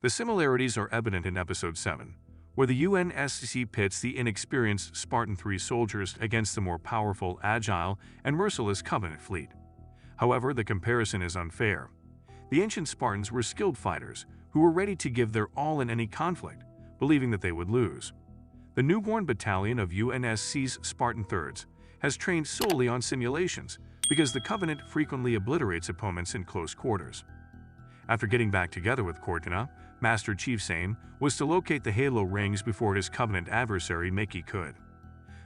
The similarities are evident in Episode 7, where the UNSC pits the inexperienced Spartan 3 soldiers against the more powerful, agile, and merciless Covenant fleet. However, the comparison is unfair. The ancient Spartans were skilled fighters who were ready to give their all in any conflict, believing that they would lose. The newborn battalion of UNSC's Spartan Thirds has trained solely on simulations because the Covenant frequently obliterates opponents in close quarters. After getting back together with Cortana, Master Chief's aim was to locate the Halo rings before his Covenant adversary Makee could.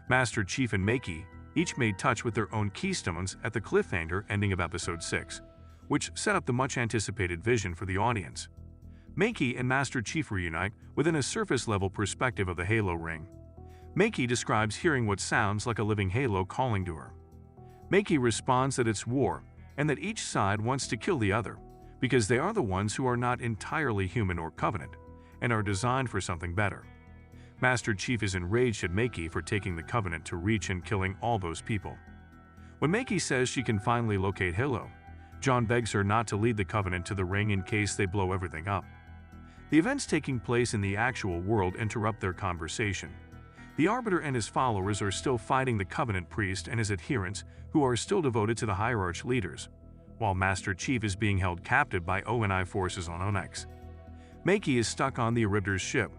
Master Chief and Makee each made touch with their own keystones at the cliffhanger ending of Episode 6, which set up the much-anticipated vision for the audience. Makee and Master Chief reunite within a surface-level perspective of the Halo ring. Makee describes hearing what sounds like a living Halo calling to her. Makee responds that it's war and that each side wants to kill the other, because they are the ones who are not entirely human or Covenant, and are designed for something better. Master Chief is enraged at Makee for taking the Covenant to Reach and killing all those people. When Makee says she can finally locate Halo, John begs her not to lead the Covenant to the ring in case they blow everything up. The events taking place in the actual world interrupt their conversation. The Arbiter and his followers are still fighting the Covenant priest and his adherents, who are still devoted to the Hierarch leaders, while Master Chief is being held captive by ONI forces on Onyx. Makee is stuck on the Arbiter's ship,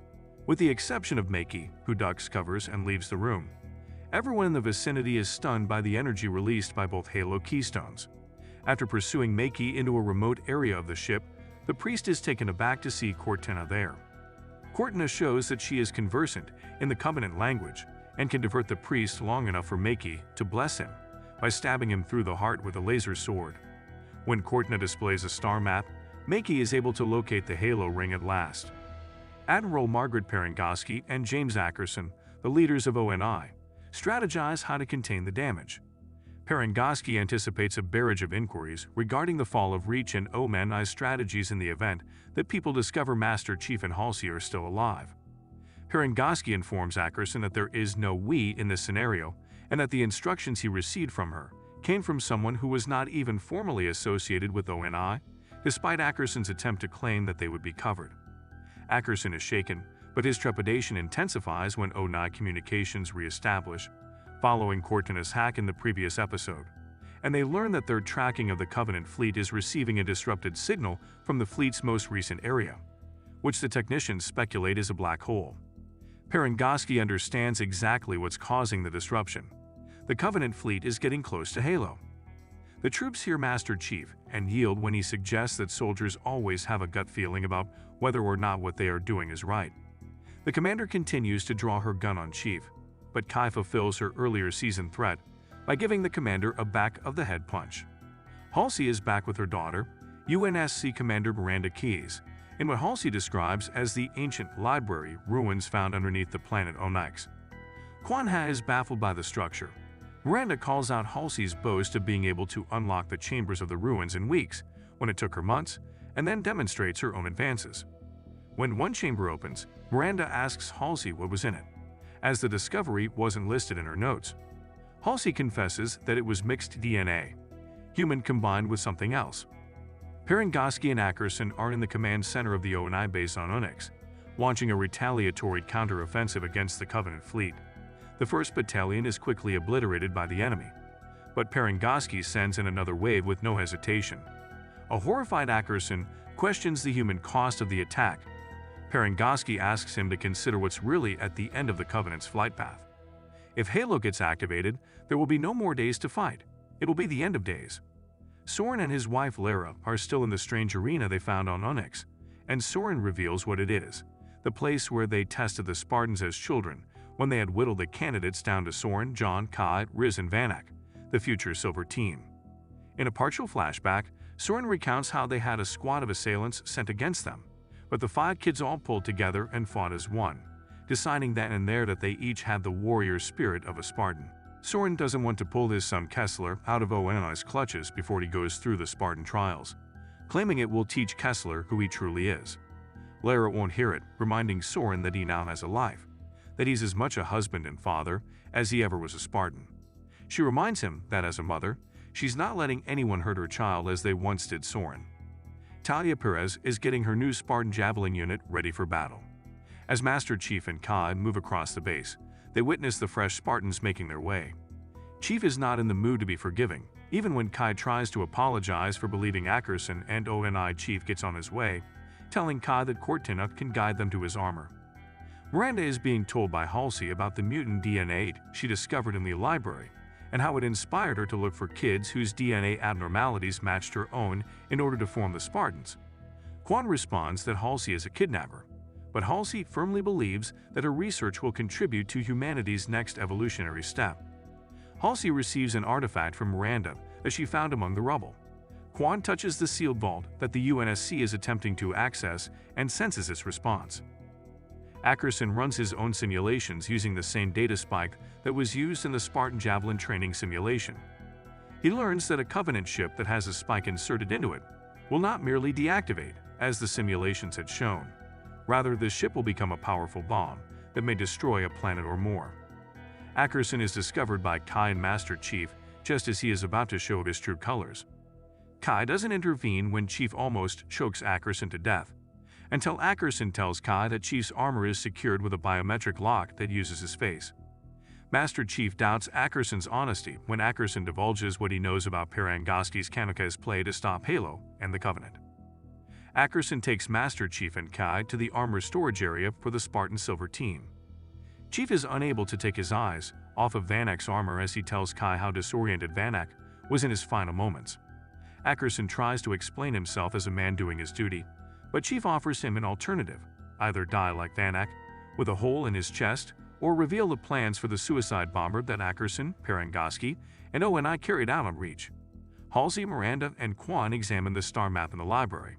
with the exception of Makee, who ducks, covers, and leaves the room. Everyone in the vicinity is stunned by the energy released by both Halo keystones. After pursuing Makee into a remote area of the ship, the priest is taken aback to see Cortana there. Cortana shows that she is conversant in the Covenant language and can divert the priest long enough for Makee to bless him by stabbing him through the heart with a laser sword. When Cortana displays a star map, Makee is able to locate the Halo ring at last. Admiral Margaret Perengoski and James Ackerson, the leaders of ONI, strategize how to contain the damage. Perengoski anticipates a barrage of inquiries regarding the fall of Reach and ONI's strategies in the event that people discover Master Chief and Halsey are still alive. Perengoski informs Ackerson that there is no we in this scenario and that the instructions he received from her came from someone who was not even formally associated with ONI, despite Ackerson's attempt to claim that they would be covered. Ackerson is shaken, but his trepidation intensifies when ONI communications re-establish, following Cortana's hack in the previous episode, and they learn that their tracking of the Covenant fleet is receiving a disrupted signal from the fleet's most recent area, which the technicians speculate is a black hole. Perengoski understands exactly what's causing the disruption. The Covenant fleet is getting close to Halo. The troops hear Master Chief and yield when he suggests that soldiers always have a gut feeling about whether or not what they are doing is right. The commander continues to draw her gun on Chief, but Kai fulfills her earlier season threat by giving the commander a back-of-the-head punch. Halsey is back with her daughter, UNSC Commander Miranda Keyes, in what Halsey describes as the ancient library ruins found underneath the planet Onyx. Quan Ha is baffled by the structure. Miranda calls out Halsey's boast of being able to unlock the chambers of the ruins in weeks, when it took her months, and then demonstrates her own advances. When one chamber opens, Miranda asks Halsey what was in it, as the discovery wasn't listed in her notes. Halsey confesses that it was mixed DNA, human combined with something else. Perengoski and Ackerson are in the command center of the ONI base on Onyx, launching a retaliatory counter-offensive against the Covenant fleet. The 1st Battalion is quickly obliterated by the enemy, but Perengoski sends in another wave with no hesitation. A horrified Ackerson questions the human cost of the attack. Perengoski asks him to consider what's really at the end of the Covenant's flight path. If Halo gets activated, there will be no more days to fight. It will be the end of days. Soren and his wife Lara are still in the strange arena they found on Onyx, and Soren reveals what it is, the place where they tested the Spartans as children when they had whittled the candidates down to Soren, John, Kai, Riz, and Vanek, the future Silver Team. In a partial flashback, Soren recounts how they had a squad of assailants sent against them, but the 5 kids all pulled together and fought as one, deciding then and there that they each had the warrior spirit of a Spartan. Soren doesn't want to pull his son Kessler out of ONI's clutches before he goes through the Spartan trials, claiming it will teach Kessler who he truly is. Lara won't hear it, reminding Soren that he now has a life, that he's as much a husband and father as he ever was a Spartan. She reminds him that as a mother, she's not letting anyone hurt her child as they once did Soren. Talia Perez is getting her new Spartan Javelin unit ready for battle. As Master Chief and Kai move across the base, they witness the fresh Spartans making their way. Chief is not in the mood to be forgiving, even when Kai tries to apologize for believing Ackerson, and ONI Chief gets on his way, telling Kai that Cortina can guide them to his armor. Miranda is being told by Halsey about the mutant DNA she discovered in the library, and how it inspired her to look for kids whose DNA abnormalities matched her own in order to form the Spartans. Quan responds that Halsey is a kidnapper, but Halsey firmly believes that her research will contribute to humanity's next evolutionary step. Halsey receives an artifact from Miranda that she found among the rubble. Quan touches the sealed vault that the UNSC is attempting to access and senses its response. Ackerson runs his own simulations using the same data spike that was used in the Spartan Javelin training simulation. He learns that a Covenant ship that has a spike inserted into it will not merely deactivate, as the simulations had shown. Rather, the ship will become a powerful bomb that may destroy a planet or more. Ackerson is discovered by Kai and Master Chief just as he is about to show his true colors. Kai doesn't intervene when Chief almost chokes Ackerson to death, until Ackerson tells Kai that Chief's armor is secured with a biometric lock that uses his face. Master Chief doubts Ackerson's honesty when Ackerson divulges what he knows about Parangoski's Kamikaze play to stop Halo and the Covenant. Ackerson takes Master Chief and Kai to the armor storage area for the Spartan Silver team. Chief is unable to take his eyes off of Vanak's armor as he tells Kai how disoriented Vanak was in his final moments. Ackerson tries to explain himself as a man doing his duty, but Chief offers him an alternative: either die like Vanak, with a hole in his chest, or reveal the plans for the suicide bomber that Ackerson, Parangoski, and ONI carried out on Reach. Halsey, Miranda, and Quan examine the star map in the library.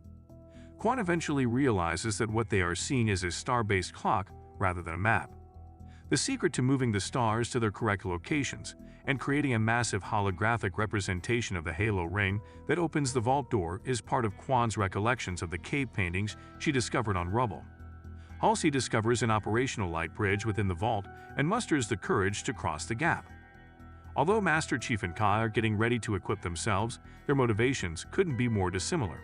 Quan eventually realizes that what they are seeing is a star-based clock rather than a map. The secret to moving the stars to their correct locations and creating a massive holographic representation of the Halo ring that opens the vault door is part of Quan's recollections of the cave paintings she discovered on rubble. Halsey discovers an operational light bridge within the vault and musters the courage to cross the gap. Although Master Chief and Kai are getting ready to equip themselves, their motivations couldn't be more dissimilar.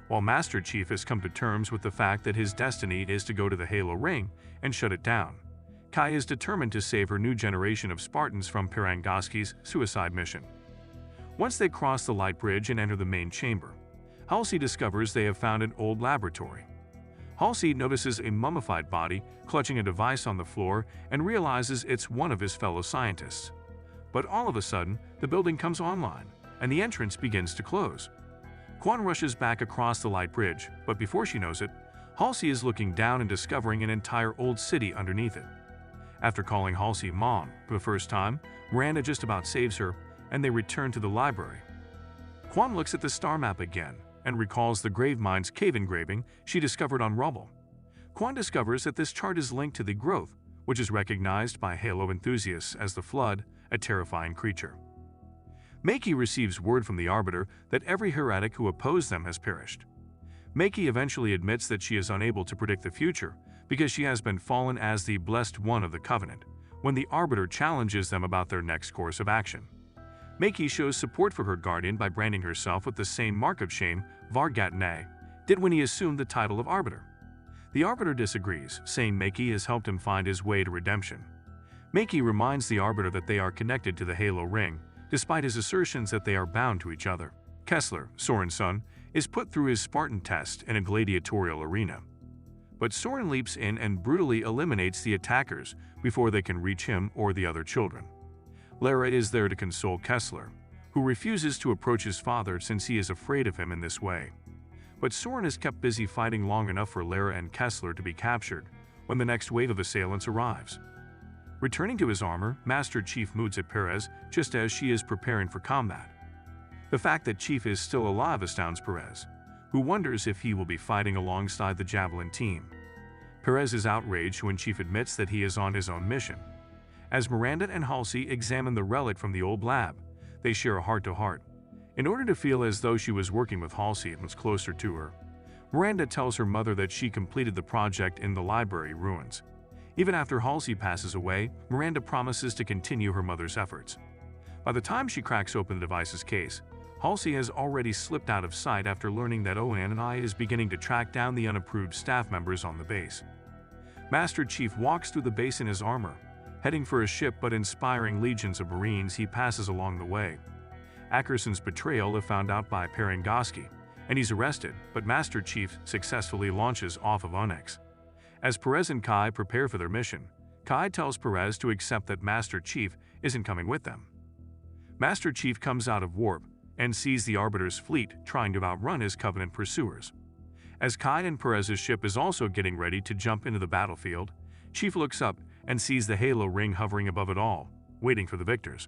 While Master Chief has come to terms with the fact that his destiny is to go to the Halo ring and shut it down, Kai is determined to save her new generation of Spartans from Parangoski's suicide mission. Once they cross the light bridge and enter the main chamber, Halsey discovers they have found an old laboratory. Halsey notices a mummified body clutching a device on the floor and realizes it's one of his fellow scientists. But all of a sudden, the building comes online, and the entrance begins to close. Quan rushes back across the light bridge, but before she knows it, Halsey is looking down and discovering an entire old city underneath it. After calling Halsey Mom for the first time, Miranda just about saves her, and they return to the library. Quan looks at the star map again and recalls the Gravemind's cave engraving she discovered on rubble. Quan discovers that this chart is linked to the Growth, which is recognized by Halo enthusiasts as the Flood, a terrifying creature. Maki receives word from the Arbiter that every heretic who opposed them has perished. Maki eventually admits that she is unable to predict the future because she has been fallen as the Blessed One of the Covenant, when the Arbiter challenges them about their next course of action. Maki shows support for her guardian by branding herself with the same mark of shame Vargatne did when he assumed the title of Arbiter. The Arbiter disagrees, saying Maki has helped him find his way to redemption. Maki reminds the Arbiter that they are connected to the Halo ring, despite his assertions that they are bound to each other. Kessler, Soren's son, is put through his Spartan test in a gladiatorial arena. But Soren leaps in and brutally eliminates the attackers before they can reach him or the other children. Lara is there to console Kessler, who refuses to approach his father since he is afraid of him in this way. But Soren is kept busy fighting long enough for Lara and Kessler to be captured when the next wave of assailants arrives. Returning to his armor, Master Chief moods at Perez just as she is preparing for combat. The fact that Chief is still alive astounds Perez, who wonders if he will be fighting alongside the Javelin team. Perez is outraged when Chief admits that he is on his own mission. As Miranda and Halsey examine the relic from the old lab, they share a heart-to-heart. In order to feel as though she was working with Halsey and was closer to her, Miranda tells her mother that she completed the project in the library ruins. Even after Halsey passes away, Miranda promises to continue her mother's efforts. By the time she cracks open the device's case, Halsey has already slipped out of sight after learning that ONI is beginning to track down the unapproved staff members on the base. Master Chief walks through the base in his armor, heading for a ship but inspiring legions of Marines he passes along the way. Ackerson's betrayal is found out by Parangoski, and he's arrested, but Master Chief successfully launches off of Onyx. As Perez and Kai prepare for their mission, Kai tells Perez to accept that Master Chief isn't coming with them. Master Chief comes out of warp and sees the Arbiter's fleet trying to outrun his Covenant pursuers. As Kai and Perez's ship is also getting ready to jump into the battlefield, Chief looks up and sees the Halo ring hovering above it all, waiting for the victors.